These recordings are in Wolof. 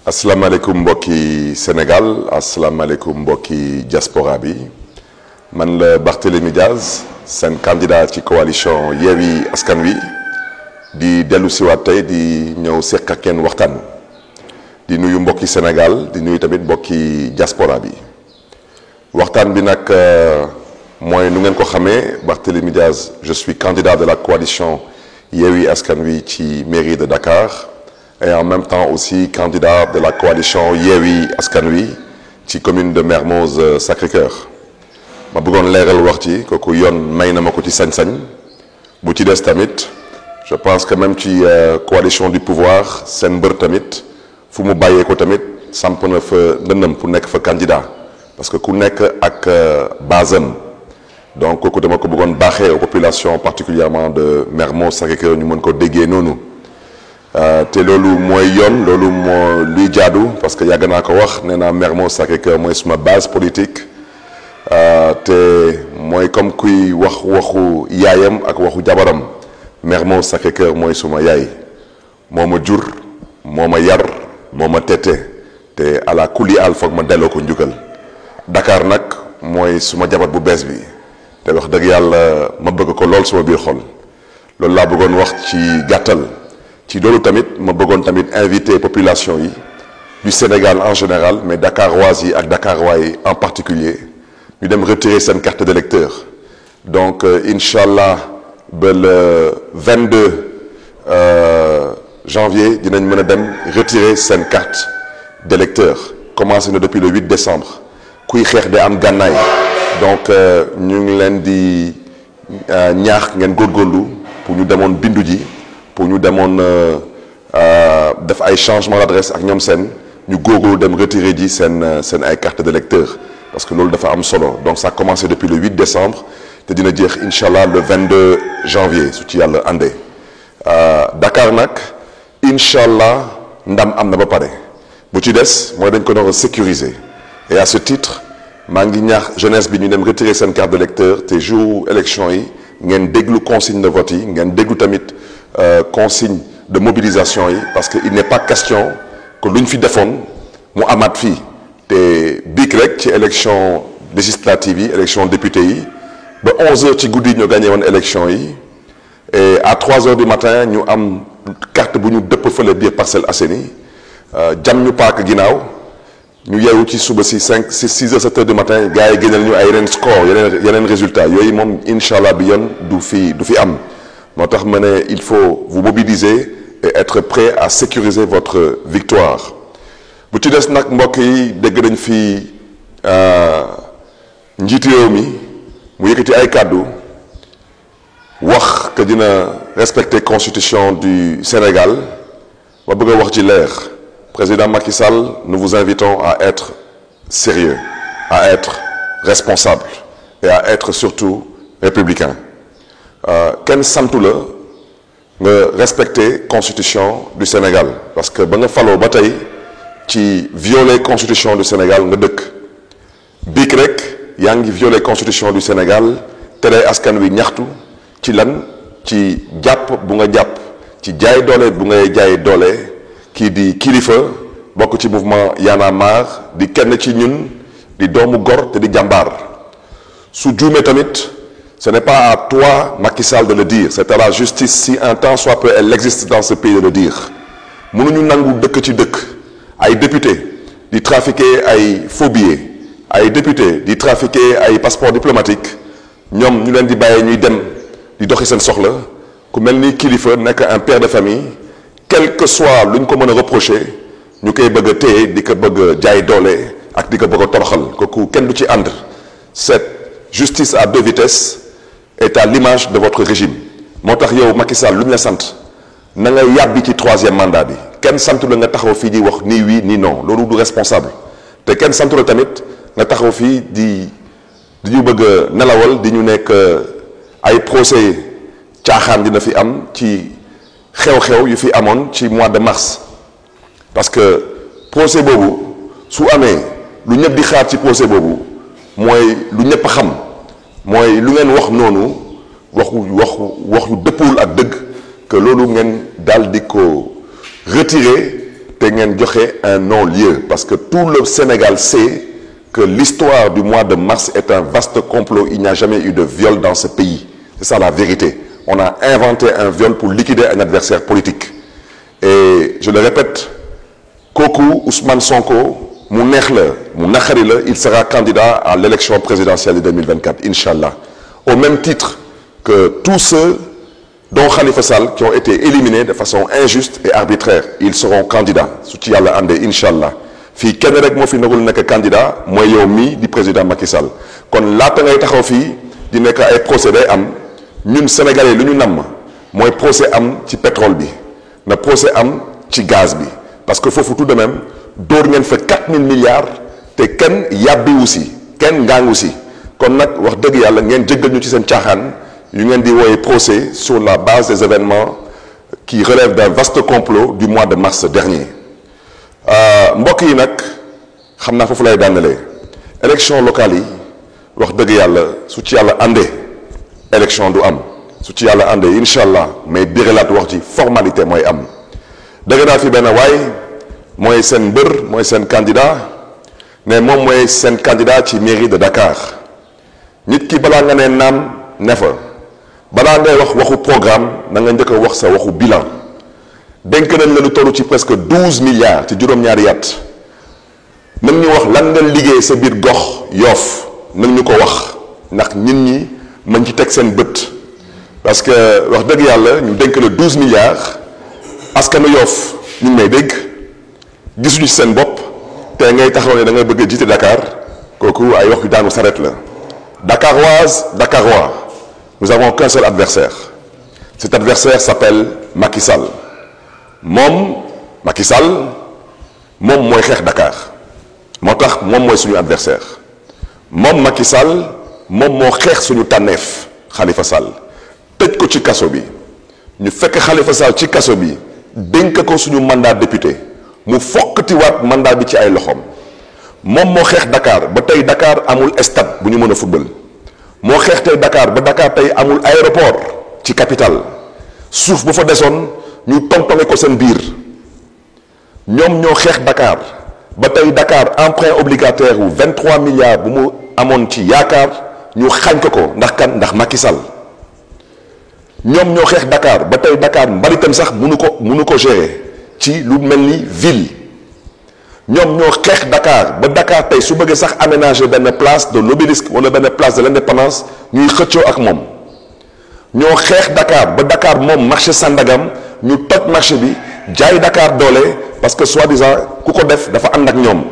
asalaamaaleykum mbokki Sénégal asalaamaaleykum mbokki diaspora bi man la Barthélémy Diaz seen candidat ci coalition Yewwi Askan Wi di dellu siwaat tey di ñëw seq ak kenn waxtaan di nuyu mbokki Sénégal di nuyu tamit mbokki diaspora bi waxtaan bi nag mooy nu ngeen ko xamee Barthélémy Diaz je suis candidat de la coalition Yewwi Askan Wi ci mairie de Dakar et en même temps aussi candidat de la coalition Yewwi Askan Wi ci commune de Mermoz Sacré-Cœur ma bëggoon leeral wax ci kooku yoon may na ma ko ci sañ-sañ bu ci des tamit je pense que même ci coalition du pouvoir seen mbër tamit fu mu bàyyee ko tamit samp na fa ndëndam pour nekk fa candidat parce que ku nekk ak basam donc kooku dama ko bëggoon baaxee aux populations particulièrement de Mermoz Sacré-Cœur ñu mën ko déggee noonu te loolu mooy yoon loolu moo luy jaadu parce que yàgg naa ko wax nee naa Mermoz Sacré-Cœur mooy suma base politique te mooy comme kuy wax waxu yaayam ak waxu jabaram Mermoz Sacré-Cœur mooy suma yaay moo ma jur moo ma yar moo ma tette te ala kulli al foog ma delloo ko njukkal Dakar nag mooy suma jabar bu bees bi te wax dëgg yàlla ma bëgg ko lool suma biir xol loolu laa bëggoon wax ci gàttal ci loolu tamit ma bëggoon tamit invité population yi du Sénégal en général mais Dakarois yi ak Dakarois yi en particulier ñu dem retirer seen carte d'électeur donc incha allah ba le 22 janvier dinañ mën a dem retirer seen carte d'électeur commencé na depuis le 8 décembre kuy xeex de am gànnaay donc ñu ngi leen di ñaax ngeen góorgóorlu pour ñu demoon bindu ji pour ñu demoon def ay changement d'adresse ak ñoom seen ñu góorgóorlu dem retirer ji seen ay carte d'électeur parce que loolu dafa am solo donc ça a commencé depuis le 8 décembre te dina jeex incha allah le 22 janvier su ci yàlla àndee Dakar nag incha allah ndam am na ba pare bu ci des mooy dañ ko doon sécuriser et à ce titre maa ngi ñaax jeunesse bi ñu dem retirer seen carte d'électeur te jour élection yi ngeen déglu consigne de vote yi ngeen déglu tamit consigne de mobilisation yi parce que il n'est pas question que lu ñu fi defoon mu amaat fii te biig rek ci élection législative yi élection député yi ba 11h ci guddi ñu gagné woon élection yi et à 3h du matin ñu am carte bu ñu dëpp fële biir Parcelles Assainies jam ñu paak ginnaaw ñu yeewu ci suba si 6h 7h du matin gars yi génneel ñu ay yeneen score yeneen résultats yooyu moom incha allah bi yoon du fi am moo tax ma ne il faut vous mobiliser et être prêt à sécuriser votre victoire bu ci des nag mbokk yi dégg nañ fi njiitu réew mi mu yëkkati ay kàddu wax que dina respecter constitution du Sénégal ma bëgg a wax ci leer président Macky Sall nous vous invitons à être sérieux à être responsable et à être surtout républicain kenn santu la nga respecter constitution du Sénégal parce que ba nga faloo ba tey ci violer constitution du Sénégal nga dëkk biig rek yaa ngi violer constitution du Sénégal tere askan wi ñaxtu ci lan ci jàpp bu nga jàpp ci jaay doole bu ngay jaay doole kii di kilifa bokk ci mouvement Y'en a marre di kenn ci ñun di doomu gor te di jàmbaar su juumee tamit ce n'est pas à toi Macky Sall de le dire c'est à la justice si un temps soit peu elle existe dans ce pays de le dire mënuñu nangu dëkk ci dëkk ay député di trafiquer ay faux billets ay député di trafiquer ay passeport diplomatique ñoom ñu leen di bàyyee ñuy dem di doxi seen soxla ku mel ni kilifa nekk un père de famille quel que soit lu ñu ko mën a reprocher ñu koy bëgg a téye di ko bëgg a jaay doole ak di ko bëgg a toroxal kooku kenn du ci ànd cette justice à deux vitesses est à l'image de votre régime moo tax yow Macky Sall lu ñu la sant na nga yàbbi ci troisième mandat bi kenn santu la nga taxaw fii di wax ni oui ni non loolu du responsable te kenn santu la tamit nga taxaw fii di ñu bëgg a nelawal di ñu nekk ay procès caaxaan dina fi am ci xew-xew yu fi amoon ci mois de mars parce que procès boobu su amee lu ñëpp di xaar ci procès boobu mooy lu ñëpp xam mooy lu ngeen wax noonu wax yu dëppul ak dëgg que loolu ngeen daal di ko retirer te ngeen joxe un non-lieu parce que tout le Sénégal sait que l'histoire du mois de mars est un vaste complot. Il n'y a jamais eu de viol dans ce pays. C'est ça la vérité. On a inventé un viol pour liquider un adversaire politique. Et je le répète, kooku Ousmane Sonko mu neex la mu naqari la il sera candidat à l'élection présidentielle de 2024 Inch'Allah. Au même titre que tous ceux dont Khalifa Sall qui ont été éliminés de façon injuste et arbitraire, ils seront candidats su ci Yàlla àndee Inch'Allah. Fii kenn rek moo fi nagul nekk candidat mooy yow mii di président Macky Sall kon laata ngay taxaw fii di nekk ay procès day am ñun sénégalais lu ñu namm mooy procès am ci pétrole bi na procès am ci gaz bi parce que foofu tout de même dóor ngeen fa 4000 milliards te kenn yàbbiwu si kenn ngaangu si kon nag wax dëgg yàlla ngeen jéggal ñu ci seen caaxaan yu ngeen di wooye procès sur la base des événements qui relèvent d'un vaste complot du mois de mars dernier. mbokk yi nag xam naa foofu lay daanelee élection locale yi wax dëgg yàlla su ci yàlla àndee élection du am su ci yàlla àndee incha allah mais biralaat wax ci formalité mooy am dëgg naa fi benn waay mooy seen mbër mooy seen candidat ne moom mooy seen candidat ci mairie de Dakar nit ki balaa nga ne naam ne fa balaa ngay wax waxu programme na nga njëkk a wax sa waxu bilan. dénk nañ la lu toll ci presque 12 milliards ci juróom-ñaari at nag ñu wax lan nga liggéey sa biir gox Yoff nag ñu ko wax ndax nit ñi mën ci teg seen bët parce que wax dëgg yàlla ñu dénk la 12 milliards askanu Yoff ñu ngi may dégg gisuñu ci seen bopp te ngay taxaw ne da nga bëgg a jiite Dakar kooku ay wax yu daanu saret la Dakaroise Dakarois nous avons qu'un seul adversaire cet adversaire s'appelle Macky Sall. moom Macky Sall moom mooy xeex Dakar moo tax moom mooy suñu adversaire moom Macky Sall moom moo xeex suñu tànneef Khalifa Sall tëj ko ci kaso bi ñu fekk Khalifa Sall ci kaso bi dénk ko suñu mandat député mu fokkatiwaat mandat bi ci ay loxoom moom moo xeex Dakar ba tey Dakar amul stade bu ñu mën a football moo xeex tey Dakar ba Dakar tey amul aéroport ci capitale suuf bu fa desoon ñu tontonge ko seen biir ñoom ñoo xeex Dakar ba tey Dakar emprunt obligataire wu 23 milliards bu mu amoon ci yaakaar ñu xañ ko ndax kan ndax Macky Sall ñoom ñoo xeex Dakar ba tey Dakar mbalitam sax mënu ko gérer ci lu mel ni ville ñoom ñoo xeex Dakar ba Dakar tey su bëggee sax aménager benn place de l'Obélisque wala benn place de l'Indépendance ñuy xëccoo ak moom ñoo xeex Dakar ba Dakar moom marché Sandagam ñu toj marché bi jaay Dakar doole parce que soi-disant ku ko def dafa ànd ak ñoom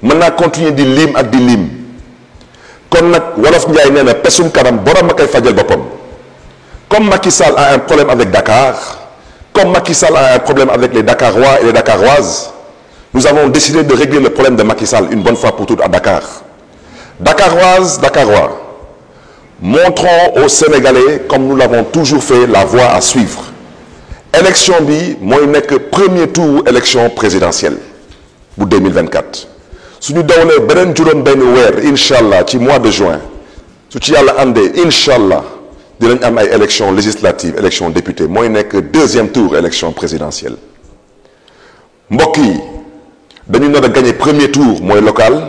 mën naa continuer di lim ak di lim kon nag wolof Njaay nee na pesum kanam borom a koy fajal boppam comme Macky Sall a un problème avec Dakar comme Macky Sall a un problème avec les Dakarois et les Dakaroises nous avons décidé de régler le problème de Macky Sall une bonne fois pour toutes à Dakar. Dakaroises, Dakarois, montrons aux Sénégalais comme nous l'avons toujours fait la voie à suivre. élection bi mooy nekk premier tour élection présidentielle bu 2024 suñu dawalee beneen juróom benn weer incha allah ci mois de juin su ci yàlla àndee incha allah dinañ am ay élection législative élection député mooy nekk deuxième tour élection présidentielle mbokk yi dañu nar a gagné premier tour mooy local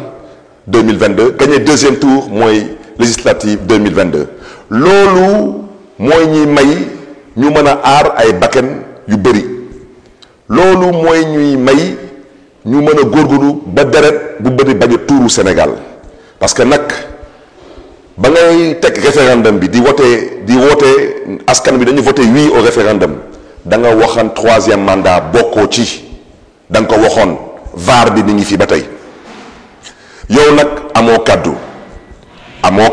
2022 gagné deuxième tour mooy législative 2022 loolu mooy ñuy may ñu mën a aar ay bakken yu bëri loolu mooy ñuy may ñu mën a góorgóorlu ba deret bu bëri bañ a tuuru Sénégal parce que nag ba ngay teg référendum bi di woote askan bi dañu voté oui au référendum da nga waxoon troisième mandat bokkoo ci da nga ko waxoon VAR bi mi ngi fi ba tey yow nag amoo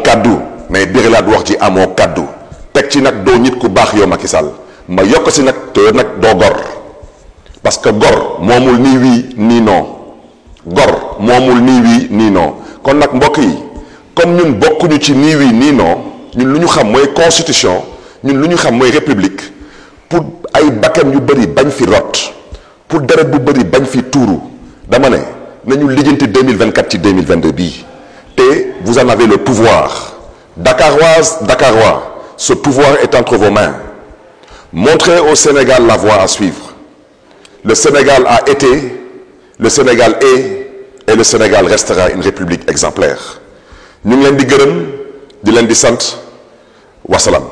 kaddu mais birilaat wax ci amoo kaddu teg ci nag doo nit ku baax yow Macky Sall ma yokk si nag te nag doo gor parce que gor moomul nii oui nii non gor moomul nii oui nii non kon nag mbokk yi comme ñun bokkuñu ci nii oui nii non ñun lu ñu xam mooy constitution ñun lu ñu xam mooy république pour ay bakkan yu bëri bañ fi rot pour deret bu bëri bañ fi tuuru dama ne nañu lijjanti 2024 ci 2022 bii te vous en avez le pouvoir Dakaroise, Dakarois, ce pouvoir est entre vos mains. Montrez au Sénégal la voie à suivre. Le Sénégal a été, le Sénégal est et le Sénégal restera une république exemplaire. Ñu ngi leen di gërëm di leen di sant wasalaam.